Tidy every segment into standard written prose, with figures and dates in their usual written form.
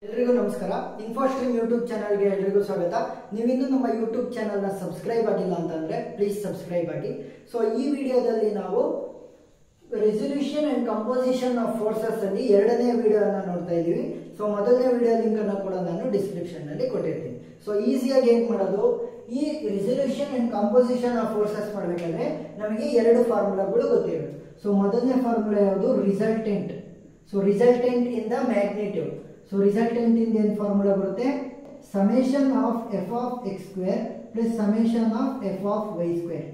ಎಲ್ರಿಗೂ ನಮಸ್ಕಾರ. ಇನ್ಫೋಸ್ಟ್ರೀಮ್ ಯೂಟ್ಯೂಬ್ ಚಾನಲ್ಗೆ ಎಲ್ರಿಗೂ ಸ್ವಾಗತ. ನೀವಿನ್ನೂ ನಮ್ಮ ಯೂಟ್ಯೂಬ್ ಚಾನಲ್ನ ಸಬ್ಸ್ಕ್ರೈಬ್ ಆಗಿಲ್ಲ ಅಂತಂದ್ರೆ ಪ್ಲೀಸ್ ಸಬ್ಸ್ಕ್ರೈಬ್ ಆಗಿ. ಸೊ ಈ ವಿಡಿಯೋದಲ್ಲಿ ನಾವು resolution and composition of forces ಅಲ್ಲಿ ಎರಡನೇ ವಿಡಿಯೋನ ನೋಡ್ತಾ ಇದೀವಿ. ಸೊ ಮೊದಲನೇ ವಿಡಿಯೋ ಲಿಂಕ್ ಅನ್ನು ಕೂಡ ನಾನು ಡಿಸ್ಕ್ರಿಪ್ಷನ್ ನಲ್ಲಿ ಕೊಟ್ಟಿರ್ತೀನಿ. ಸೊ ಈಸಿಯಾಗಿ ಹೇಗೆ ಮಾಡೋದು, ಈ resolution and composition of forces ಮಾಡಬೇಕಾದ್ರೆ ನಮಗೆ ಎರಡು ಫಾರ್ಮುಲಾಗಳು ಗೊತ್ತಿರುತ್ತೆ. ಸೊ ಮೊದಲನೇ ಫಾರ್ಮುಲಾ ಯಾವುದು, resultant. So resultant in the magnitude. So resultant ಇಂದ ಏನು ಫಾರ್ಮುಲಾ ಬರುತ್ತೆ, summation of F of X square plus summation of F of Y square.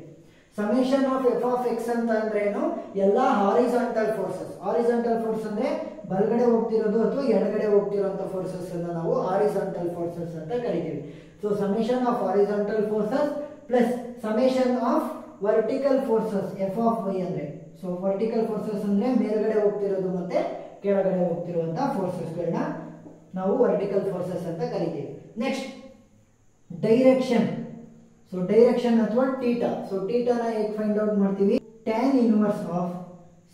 Summation of F of X ಅಂತ ಅಂದ್ರೆ ಏನು, ಎಲ್ಲ ಹಾರಿಜಾಂಟಲ್ ಫೋರ್ಸಸ್. ಹಾರಿಜಾಂಟಲ್ ಫೋರ್ಸ್ ಅಂದ್ರೆ ಬಲಗಡೆ ಹೋಗ್ತಿರೋದು ಅಥವಾ ಎಡಗಡೆ ಹೋಗ್ತಿರೋಂಥ ಫೋರ್ಸಸ್ ಅನ್ನ ನಾವು ಹಾರಿಜಾಂಟಲ್ ಫೋರ್ಸಸ್ ಅಂತ ಕರಿತೀವಿ. So summation of horizontal forces plus summation of vertical forces F of Y ಅಂದ್ರೆ. ಸೊ ವರ್ಟಿಕಲ್ ಫೋರ್ಸಸ್ ಅಂದ್ರೆ ಮೇಲ್ಗಡೆ ಹೋಗ್ತಿರೋದು ಮತ್ತೆ ಕೆಳಗಡೆ ಹೋಗ್ತಿರುವಂತ ಫೋರ್ಸಸ್ಗಳನ್ನ ನಾವು ವರ್ಟಿಕಲ್ ಫೋರ್ಸಸ್ ಅಂತ ಕರಿತೀವಿ. Next direction. ಸೊ ಡೈರೆಕ್ಷನ್ ಅಥವಾ ಟೀಟಾ. ಸೊ ಟೀಟಾನ ಹೇಗೆ ಫೈಂಡ್ ಔಟ್ ಮಾಡ್ತೀವಿ, tan inverse of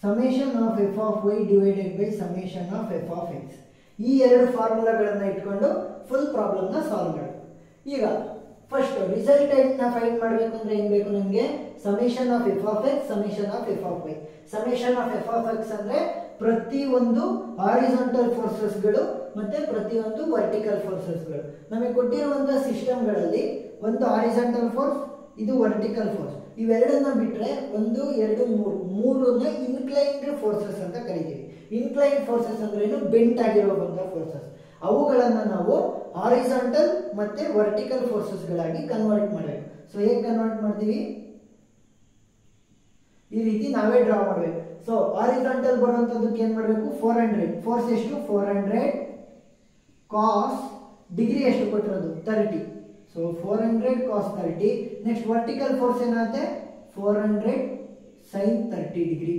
summation of F of Y divided by summation of F of X. ಈ ಎರಡು ಫಾರ್ಮುಲಾಗಳನ್ನ ಇಟ್ಕೊಂಡು ಫುಲ್ ಪ್ರಾಬ್ಲಮ್ ನ ಸಾಲ್ವ್ ಮಾಡಿ. ಈಗ ಫಸ್ಟ್ ರಿಸಲ್ಟೆಂಟ್ ನ ಫೈಂಡ್ ಮಾಡಬೇಕು ಅಂದ್ರೆ ಏನ್ ಬೇಕು ನಮಗೆ, summation of F of X summation of F of Y. Summation of F of X ಅಂದ್ರೆ ಪ್ರತಿಯೊಂದು ಹಾರಿಜಾಂಟಲ್ ಫೋರ್ಸಸ್ಗಳು ಮತ್ತೆ ಪ್ರತಿಯೊಂದು ವರ್ಟಿಕಲ್ ಫೋರ್ಸಸ್ಗಳು. ನಮಗೆ ಕೊಟ್ಟಿರುವಂತಹ ಸಿಸ್ಟಮ್ಗಳಲ್ಲಿ ಒಂದು ಹಾರಿಜಾಂಟಲ್ ಫೋರ್ಸ್, ಇದು ವರ್ಟಿಕಲ್ ಫೋರ್ಸ್. ಇವೆರಡನ್ನ ಬಿಟ್ರೆ 1, 2, 3 ಮೂರನ್ನ ಇನ್ಕ್ಲೈನ್ಡ್ ಫೋರ್ಸಸ್ ಅಂತ ಕರಿತೀವಿ. ಇನ್ಕ್ಲೈನ್ಡ್ ಫೋರ್ಸಸ್ ಅಂದ್ರೆ ಏನು, ಬೆಂಟ್ ಆಗಿರುವಂತಹ ಫೋರ್ಸಸ್. ಅವುಗಳನ್ನ ನಾವು ಹಾರಿಜಾಂಟಲ್ ಮತ್ತೆ ವರ್ಟಿಕಲ್ ಫೋರ್ಸಸ್ ಗಳಾಗಿ ಕನ್ವರ್ಟ್ ಮಾಡಬೇಕು. ಸೊ ಹೇಗೆ ಕನ್ವರ್ಟ್ ಮಾಡ್ತೀವಿ, ಈ ರೀತಿ ನಾವೇ ಡ್ರಾ ಮಾಡಬೇಕು. ಸೊ ಹಾರಿಜಾಂಟಲ್ ಬರುವಂತದಕ್ಕೆ ಏನ್ ಮಾಡಬೇಕು, 400. ಫೋರ್ಸ್ ಎಷ್ಟು, 400 ಕಾಸ್ ಡಿಗ್ರಿ ಎಷ್ಟು ಕೊಟ್ಟಿರೋದು, 30. ಸೊ 400 ಕಾಸ್ 30. ನೆಕ್ಸ್ಟ್ ವರ್ಟಿಕಲ್ ಫೋರ್ಸ್ ಏನಾಗುತ್ತೆ, 400 ಸೈನ್ 30 ಡಿಗ್ರಿ.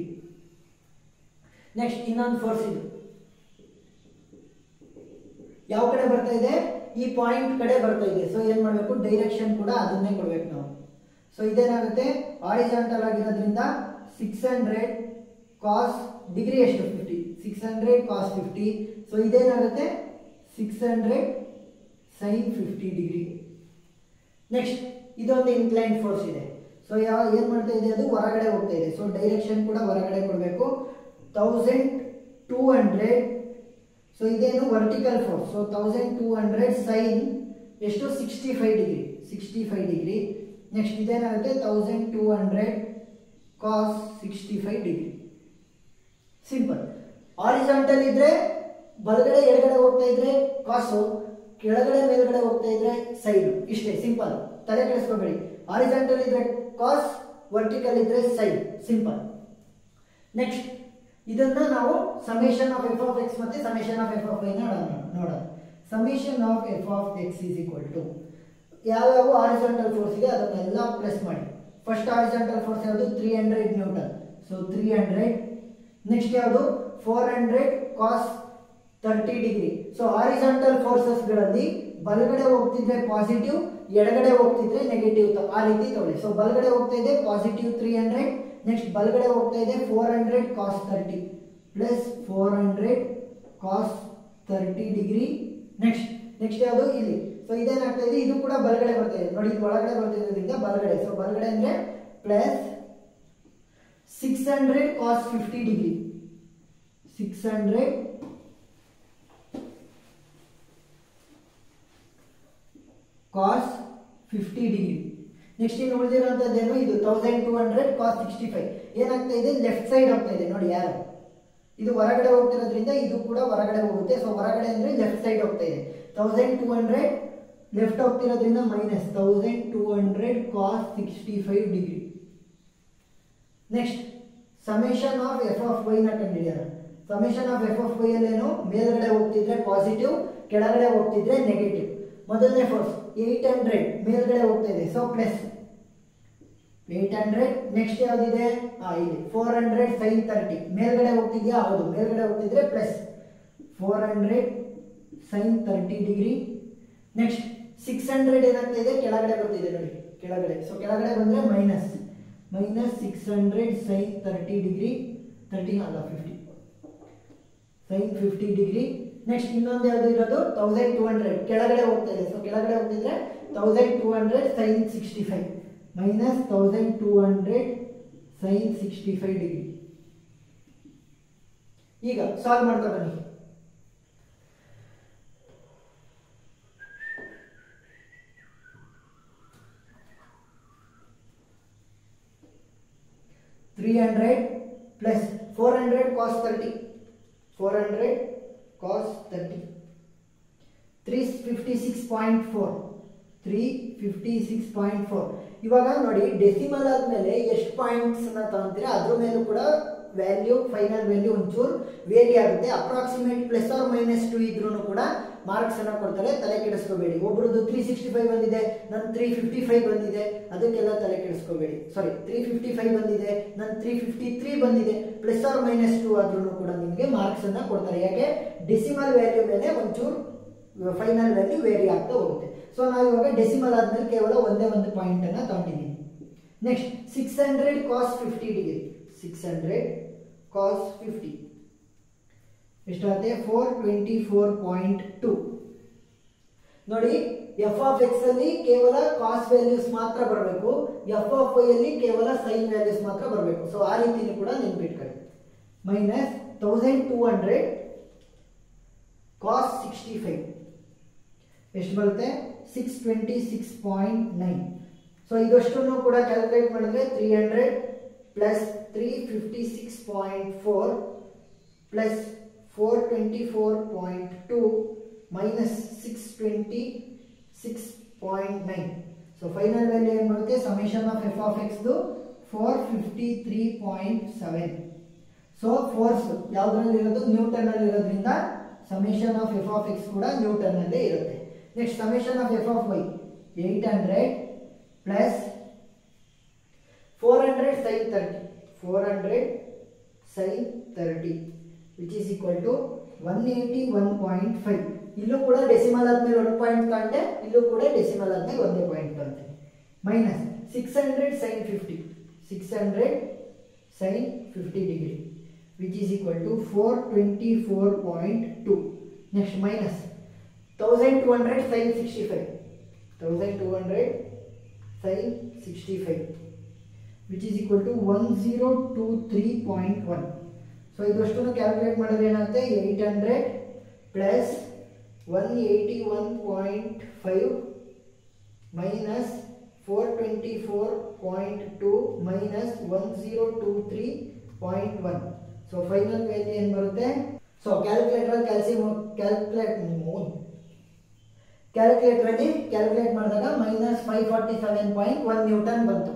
ನೆಕ್ಸ್ಟ್ ಇನ್ನೊಂದು ಫೋರ್ಸ್, ಇದು ಯಾವ ಕಡೆ ಬರ್ತಾ ಇದೆ, ಈ ಪಾಯಿಂಟ್ ಕಡೆ ಬರ್ತಾ ಇದೆ. ಸೊ ಏನ್ ಮಾಡಬೇಕು, ಡೈರೆಕ್ಷನ್ ಕೂಡ ಅದನ್ನೇ ಕೊಡ್ಬೇಕು ನಾವು. ಸೊ ಇದೇನಾಗುತ್ತೆ, ಹಾರಿಜಾಂಟಲ್ ಆಗಿರೋದ್ರಿಂದ 600 ಕಾಸ್ ಡಿಗ್ರಿ ಎಷ್ಟು, 50. 600 ಕಾಸ್ 50. ಸೊ ಇದೇನಾಗುತ್ತೆ 600 ಸೈನ್ 50 ಡಿಗ್ರಿ. ನೆಕ್ಸ್ಟ್ ಇದೊಂದು ಇನ್ಕ್ಲೈನ್ ಫೋರ್ಸ್ ಇದೆ. ಸೊ ಏನ್ ಮಾಡ್ತಾ ಇದೆ, ಅದು ಹೊರಗಡೆ ಹೋಗ್ತಾ ಇದೆ. ಸೊ ಡೈರೆಕ್ಷನ್ ಕೂಡ ಹೊರಗಡೆ ಕೊಡಬೇಕು. 1200. ಸೊ ಇದೇನು ವರ್ಟಿಕಲ್ ಫೋರ್ಸ್. ಸೊ 1200 ಸೈನ್ ಎಷ್ಟು, 65 degree. 65 degree. Next ಇದೇನಾಗುತ್ತೆ 1200 cos 65 degree. Simple. Horizontal ಇದ್ರೆ ಬಲಗಡೆ ಎಡಗಡೆ ಹೋಗ್ತಾ ಇದ್ರೆ ಕಾಸು, ಕೆಳಗಡೆ ಮೇಲ್ಗಡೆ ಹೋಗ್ತಾ ಇದ್ರೆ ಸೈನ್. ಇಷ್ಟೇ ಸಿಂಪಲ್, ತಲೆ ಕೆಡಿಸ್ಕೋಬೇಡಿ. ಹಾರಿಜಾಂಟಲ್ ಇದ್ರೆ ಕಾಸ್, ವರ್ಟಿಕಲ್ ಇದ್ರೆ ಸೈನ್. ಸಿಂಪಲ್. ನೆಕ್ಸ್ಟ್ ಇದನ್ನ ನಾವು summation of F of X ಮತ್ತೆ summation of F of Y ನೋಡೋಣ. Summation of F of X is equal to ಯಾವ್ಯಾವ ಹಾರಿಜಾಂಟಲ್ ಫೋರ್ಸ್ ಇದೆ ಅದನ್ನೆಲ್ಲ ಪ್ಲಸ್ ಮಾಡಿ. ಫಸ್ಟ್ ಹಾರಿಜಾಂಟಲ್ ಫೋರ್ಸ್ ಯಾವುದು, 300 ನ್ಯೂಟನ್. ಸೊ 300. ನೆಕ್ಸ್ಟ್ ಯಾವುದು, 400 ಕಾಸ್ 30 ಡಿಗ್ರಿ. ಸೊ ಹಾರಿಜಾಂಟಲ್ ಫೋರ್ಸಸ್ ಗಳಲ್ಲಿ ಬಲಗಡೆ ಹೋಗ್ತಿದ್ರೆ ಪಾಸಿಟಿವ್, ಎಡಗಡೆ ಹೋಗ್ತಿದ್ರೆ ನೆಗೆಟಿವ್, ಆ ರೀತಿ ತಗೊಳ್ಳಿ. ಸೊ ಬಲಗಡೆ ಹೋಗ್ತಾ ಇದೆ ಪಾಸಿಟಿವ್ 300. ನೆಕ್ಸ್ಟ್ ಬಲಗಡೆ ಹೋಗ್ತಾ ಇದೆ 400 ಕಾಸ್ 30 ಪ್ಲಸ್ 400 ಕಾಸ್ 30 ಡಿಗ್ರಿ. ನೆಕ್ಸ್ಟ್ ಯಾವುದು, ಇಲ್ಲಿ. ಸೊ ಇದೇನಾಗ್ತಾ ಇದೆ, ಇದು ಕೂಡ ಬಲಗಡೆ ಬರ್ತಾ ಇದೆ ನೋಡಿ, ಇದು ಒಳಗಡೆ ಬರ್ತಿರೋದ್ರಿಂದ ಬಲಗಡೆ. ಸೊ ಬಲಗಡೆ ಅಂದ್ರೆ plus 600 cos 50 degree. 600 cos 50 degree. Next ಇನ್ನು ಉಳಿದಿರುವಂತದ್ದೇನು, ಇದು 1200 ಕಾಸ್ 65. ಏನಾಗ್ತಾ ಇದೆ, ಲೆಫ್ಟ್ ಸೈಡ್ ಹೋಗ್ತಾ ಇದೆ ನೋಡಿ ಯಾರು, ಇದು ಹೊರಗಡೆ ಹೋಗ್ತಿರೋದ್ರಿಂದ ಇದು ಕೂಡ ಹೊರಗಡೆ ಹೋಗುತ್ತೆ. ಸೊ ಹೊರಗಡೆ ಅಂದ್ರೆ ಲೆಫ್ಟ್ ಸೈಡ್ ಹೋಗ್ತಾ ಇದೆ. 1200 ಲೆಫ್ಟ್ ಹೋಗ್ತಿರೋದ್ರಿಂದ minus 1200 cos 65 degree. Next summation of F of Y ನ ಕಂಡುಹಿಡಿಯೋಣ. Summation of F of Y ಅಲ್ಲೇನು, ಮೇಲ್ಗಡೆ ಹೋಗ್ತಿದ್ರೆ ಪಾಸಿಟಿವ್, ಕೆಳಗಡೆ ಹೋಗ್ತಿದ್ರೆ ನೆಗೆಟಿವ್. ಮೊದಲನೇ ಫೋರ್ಸ್ 800 ಮೇಲ್ಗಡೆ ಹೋಗ್ತಾ ಇದೆ. So plus 800. ನೆಕ್ಸ್ಟ್ ಯಾವ್ದಿದೆ, ಇಲ್ಲಿ 400 ಸೈನ್ 30 ಮೇಲ್ಗಡೆ ಹೋಗ್ತಿದ್ಯಾ, ಹೌದು ಮೇಲ್ಗಡೆ ಹೋಗ್ತಿದ್ರೆ ಪ್ಲಸ್ 400 ಸೈನ್ 30 ಡಿಗ್ರಿ. ನೆಕ್ಸ್ಟ್ 600 ಏನಾಗ್ತಾ ಇದೆ, ಕೆಳಗಡೆ ಬರ್ತಿದೆ ನೋಡಿ, ಕೆಳಗಡೆ. ಸೊ ಕೆಳಗಡೆ ಬಂದ್ರೆ ಮೈನಸ್ 600 ಸೈನ್ 30 ಡಿಗ್ರಿ. 30 ಅಲ್ಲ 50 ಸೈನ್ 50 ಡಿಗ್ರಿ. ನೆಕ್ಸ್ಟ್ ಇನ್ನೊಂದು ಯಾವುದು ಇರೋದು 1200 ಕೆಳಗಡೆ ಹೋಗ್ತಾ ಇದೆ. ಸೊ ಕೆಳಗಡೆ ಹೋಗ್ತಿದ್ರೆ 1200 sin 65 ಮೈನಸ್ 1200 sin 65 ಡಿಗ್ರಿ. ಈಗ ಸಾಲ್ವ್ ಮಾಡ್ತಾ ಬನ್ನಿ. $300 plus 400 cos 30. 400 cos 30. 356.4. 356.4. ಇವಾಗ ನೋಡಿ ಡೆಸಿಮಲ್ ಆದ್ಮೇಲೆ ಎಷ್ಟು ಪಾಯಿಂಟ್ಸ್ ನ ತಗೊಂತೀರಾ ಅದ್ರ ಮೇಲೂ ಕೂಡ ವ್ಯಾಲ್ಯೂ ಫೈನಲ್ ವ್ಯಾಲ್ಯೂ ಒಂಚೂರು ವೇರಿ ಆಗುತ್ತೆ. ಅಪ್ರಾಕ್ಸಿಮೇಟ್ ಪ್ಲಸ್ ಆರ್ ಮೈನಸ್ 2 ಇದ್ರೂ ಕೂಡ ಮಾರ್ಕ್ಸ್ ಅನ್ನ ಕೊಡ್ತಾರೆ, ತಲೆ ಕೆಡಿಸ್ಕೋಬೇಡಿ. ಒಬ್ರದ್ದು 365 ಬಂದಿದೆ, ನನ್ನ 355 ಬಂದಿದೆ, ಅದಕ್ಕೆಲ್ಲ ತಲೆ ಕೆಡಿಸ್ಕೋಬೇಡಿ. ಸಾರಿ 355 ಬಂದಿದೆ, ನನ್ನ 353 ಬಂದಿದೆ, ಪ್ಲಸ್ ಆರ್ ಮೈನಸ್ 2 ಆದ್ರೂ ಕೂಡ ನಿಮಗೆ ಮಾರ್ಕ್ಸ್ ಅನ್ನ ಕೊಡ್ತಾರೆ. ಯಾಕೆ ಡೆಸಿಮಲ್ ವ್ಯಾಲ್ಯೂ ಮೇಲೆ ಒಂಚೂರು ಫೈನಲ್ ವ್ಯಾಲ್ಯೂ ವೇರಿ ಆಗ್ತಾ ಹೋಗುತ್ತೆ. ಸೊ ನಾವು ಇವಾಗ ಡೆಸಿಮಲ್ ಆದ್ಮೇಲೆ ಕೇವಲ ಒಂದೇ ಒಂದು ಪಾಯಿಂಟ್ ಅನ್ನ ತಗೊಂಡಿದ್ದೀನಿ. Next 600 cos 50 degree. 600 cos 50 ಎಷ್ಟಾಗುತ್ತೆ 424.2. ನೋಡಿ ಎಫ್ ಆಫ್ ಎಕ್ಸ್ ಅಲ್ಲಿ ಕೇವಲ ಕಾಸ್ ವ್ಯಾಲ್ಯೂಸ್ ಮಾತ್ರ ಬರಬೇಕು, ಎಫ್ ಆಫ್ ವೈ ಅಲ್ಲಿ ಕೇವಲ ಸೈನ್ ವ್ಯಾಲ್ಯೂಸ್ ಮಾತ್ರ ಬರಬೇಕು. ಸೊ ಆ ರೀತಿನೂ ಕೂಡ ನೆನ್ಪಿಟ್ಕೊಳ್ಳಿ. ಮೈನಸ್ 1200 cos 65 ಎಷ್ಟು ಬರುತ್ತೆ 626.9. ಸೊ ಇದಷ್ಟನ್ನು ಕೂಡ ಕ್ಯಾಲ್ಕುಲೇಟ್ ಮಾಡಿದ್ರೆ 300 plus 356.4 plus 424.2 minus 626.9. So final value ಏನು ಬರುತ್ತೆ summation of F of X 453.7. So force ಯಾವುದರಲ್ಲಿ ಇರೋದು ನ್ಯೂಟನ್ ಅಲ್ಲಿ ಇರೋದ್ರಿಂದ summation of F of X ಕೂಡ ನ್ಯೂಟನ್ ಅಲ್ಲೇ ಇರುತ್ತೆ. Next summation of F of Y 800 plus 400 sin 30. 400 sin 30 which is equal to 181.5. ಇಲ್ಲೂ ಕೂಡ ಡೆಸಿಮಲ್ ಆದ್ಮೇಲೆ 1 ಪಾಯಿಂಟ್ ತಗೊಂಡೆ, ಇಲ್ಲೂ ಕೂಡ ಡೆಸಿಮಲ್ ಆದ್ಮೇಲೆ ಒಂದೇ ಪಾಯಿಂಟ್ ತಗೊಂತೀನಿ. Minus 600 sin 50. 600 sin 50 degree which is equal to 424.2. Next minus 1200 sin 65. 1200 sin 65 which is equal to 1023.1. So ಇದಷ್ಟನ್ನು ಕ್ಯಾಲ್ಕುಲೇಟ್ ಮಾಡಿದ್ರೆ ಏನಾಗುತ್ತೆ 800 plus 181.5 minus 424.2 minus 1023.1. So final value ಏನು ಬರುತ್ತೆ. ಸೊ ಕ್ಯಾಲ್ಕುಲೇಟರ್ ಕ್ಯಾಲ್ಕುಲೇಟ್ ಮಾಡಿದಾಗ ಮೈನಸ್ 547.1 ನ್ಯೂಟನ್ ಬಂತು.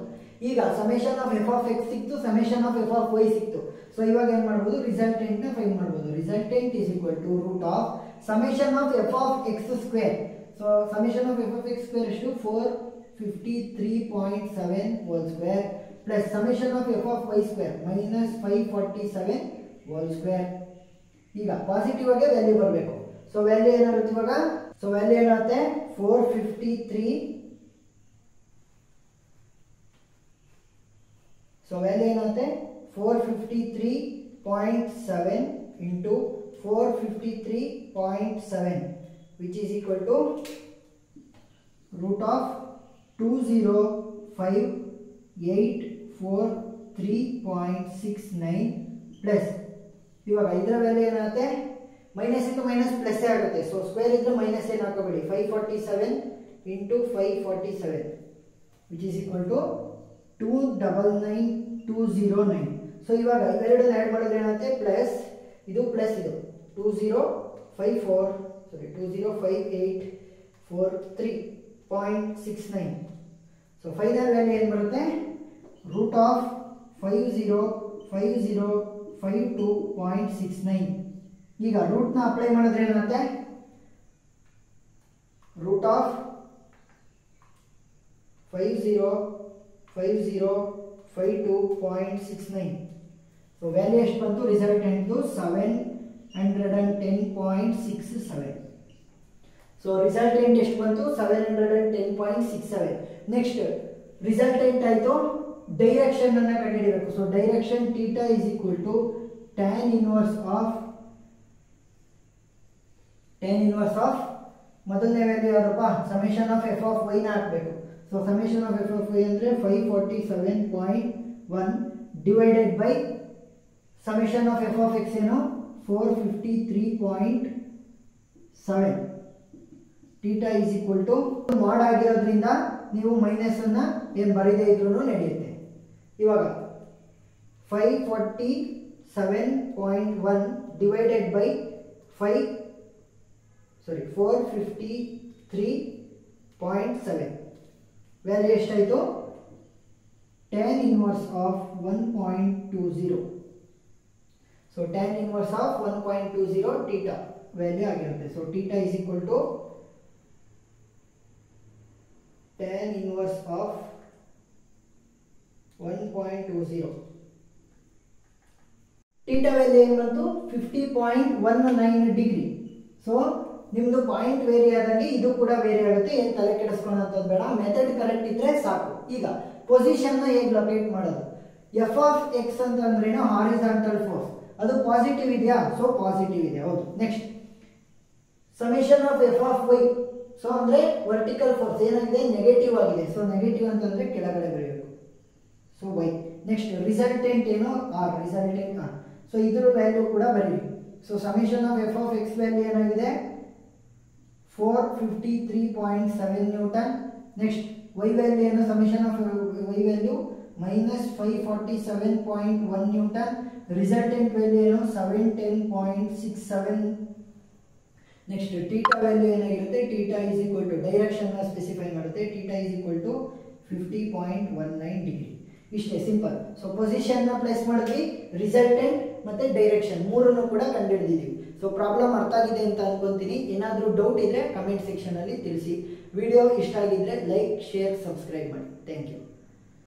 ಈಗ summation of F of X ಸಿಕ್ತು, summation of F of Y ಸಿಕ್ತು. ಸೊ ಇವಾಗ ಏನು ಮಾಡ್ಬೋದು ರಿಸಲ್ಟೆಂಟ್ ನ ಫೈಂಡ್ ಮಾಡ್ಬೋದು. Resultant is equal to root of summation of F of X square. So summation of F of X square ಎಷ್ಟು 453.7 whole square plus summation of F of Y square minus 547 whole square. ಈಗ positive ಆಗಿ value ಬರಬೇಕು. So value ಏನಾಗುತ್ತೆ ಇವಾಗ, so value ಏನಾಗುತ್ತೆ 453. So value ಏನಾಗುತ್ತೆ 453.7 into 453.7 which is equal to root of 205,843.69 plus ಇವಾಗ ಇದರ ವ್ಯಾಲ್ಯೂ ಏನಾಗುತ್ತೆ ಮೈನಸ್ ಇಂಟು ಮೈನಸ್ ಪ್ಲಸ್ ಆಗುತ್ತೆ. ಸೊ ಸ್ಕ್ವೇರ್ ಇದ್ರೆ ಮೈನಸ್ ಏನು ಹಾಕೋಬೇಡಿ. 547 into 547 which is equal to 299,209. So ಇವಾಗ ಇವೆರಡನ್ನ ಆ್ಯಡ್ ಮಾಡಿದ್ರೆ ಏನಾಗುತ್ತೆ ಪ್ಲಸ್ ಇದು ಪ್ಲಸ್ ಇದು 205,843.69. ಸೊ ಫೈನಲ್ ವ್ಯಾಲ್ಯೂ ಏನು ಬರುತ್ತೆ ರೂಟ್ ಆಫ್ 505052.69. ಈಗ ರೂಟ್ನ ಅಪ್ಲೈ ಮಾಡಿದ್ರೆ ಏನಾಗುತ್ತೆ ರೂಟ್ ಆಫ್ 505052.69. ಸೊ ವ್ಯಾಲ್ಯೂ ಎಷ್ಟು ಬಂತು ರಿಸಲ್ಟೆಂಟ್ದು 710.67. ಸೊ ರಿಸಲ್ಟೆಂಟ್ ಎಷ್ಟು ಬಂತು 710.67. ನೆಕ್ಸ್ಟ್ ರಿಸಲ್ಟೆಂಟ್ ಆಯಿತು, ಡೈರೆಕ್ಷನ್ ಅನ್ನ ಕಂಡುಹಿಡಿಯಬೇಕು. So direction theta is equal to tan inverse of tan inverse of ಮೊದಲನೇ ವ್ಯಾಲ್ಯೂ ಯಾರಪ್ಪ summation of F of Y ನ ಹಾಕಬೇಕು. So summation of F of Y ಅಂದ್ರೆ 547.1 divided by summation of F of X ಏನು 453.7. Theta is equal to ಮಾಡ್ ಆಗಿರೋದ್ರಿಂದ ನೀವು minus ಅನ್ನ ಏನು ಬರೀದೇ ಇದ್ರೂ ನಡೆಯುತ್ತೆ. ಇವಾಗ 547.1 ಡಿವೈಡೆಡ್ ಬೈ 453.7 ವ್ಯಾಲ್ಯೂ ಎಷ್ಟಾಯಿತು tan inverse of 1.20. So tan inverse of 1.20 theta value ಆಗಿರುತ್ತೆ. So theta is equal to tan inverse of 1.20. theta value ಏನು ಬಂತು 50.19 ಡಿಗ್ರಿ. ಸೊ ನಿಮ್ದು ಪಾಯಿಂಟ್ ವೇರಿ ಆದಂಗೆ ಇದು ಕೂಡ ವೇರಿ ಆಗುತ್ತೆ. ಏನು ತಲೆ ಕೆಡಿಸ್ಕೊಳ್ಳೋಂಥದ್ದು ಬೇಡ, ಮೆಥಡ್ ಕರೆಕ್ಟ್ ಇದ್ರೆ ಸಾಕು. ಈಗ ಪೊಸಿಷನ್ ನ ಹೇಗೆ ಲೊಕೇಟ್ ಮಾಡೋದು? ಎಫ್ ಆಫ್ ಎಕ್ಸ್ ಅಂತಂದ್ರೆ ಹಾರಿಜಾಂಟಲ್ ಫೋರ್ಸ್, ಅದು ಪಾಸಿಟಿವ್ ಇದೆಯಾ? ಸೊ ಪಾಸಿಟಿವ್ ಇದೆ, ಹೌದು. Next summation of F of Y, so ಅಂದ್ರೆ ವರ್ಟಿಕಲ್ ಫೋರ್ಸ್ ಏನಾಗಿದೆ ನೆಗೆಟಿವ್ ಆಗಿದೆ. ಸೊ ನೆಗೆಟಿವ್ ಅಂತಂದ್ರೆ ಕೆಳಗಡೆ ಬರೆಯಬೇಕು. So Y. ನೆಕ್ಸ್ಟ್ ರಿಸಲ್ಟೆಂಟ್ ಏನು ಆರ್, ರಿಸಲ್ಟೆಂಟ್ ಆರ್. ಸೊ ಇದ್ರ ವ್ಯಾಲ್ಯೂ ಕೂಡ ಬರೀರಿ. So summation of F of X value ಏನಾಗಿದೆ 453.7 ನ್ಯೂಟನ್. ನೆಕ್ಸ್ಟ್ ವೈ ವ್ಯಾಲ್ಯೂ ಏನು summation of Y value -547.1 newton. Resultant value ಏನು 710.67. ನೆಕ್ಸ್ಟ್ ಥೀಟಾ ವ್ಯಾಲ್ಯೂ ಏನಾಗಿರುತ್ತೆ theta is equal to direction ನ specify ಮಾಡುತ್ತೆ. Theta is equal to 50.19 degree. ಇಷ್ಟೇ simple. So position ನ place ಮಾಡಿದ್ವಿ, resultant ಮತ್ತೆ ಡೈರೆಕ್ಷನ್ ಮೂರನ್ನು ಕೂಡ ಕಂಡುಹಿಡಿದಿದ್ದೀವಿ. ಸೊ ಪ್ರಾಬ್ಲಮ್ ಅರ್ಥ ಆಗಿದೆ ಅಂತ ಅನ್ಕೊಂತೀನಿ. ಏನಾದರೂ ಡೌಟ್ ಇದ್ರೆ ಕಮೆಂಟ್ ಸೆಕ್ಷನ್ ಅಲ್ಲಿ ತಿಳಿಸಿ. ವಿಡಿಯೋ ಇಷ್ಟ ಆಗಿದ್ರೆ ಲೈಕ್, ಶೇರ್, ಸಬ್ಸ್ಕ್ರೈಬ್ ಮಾಡಿ. Thank you.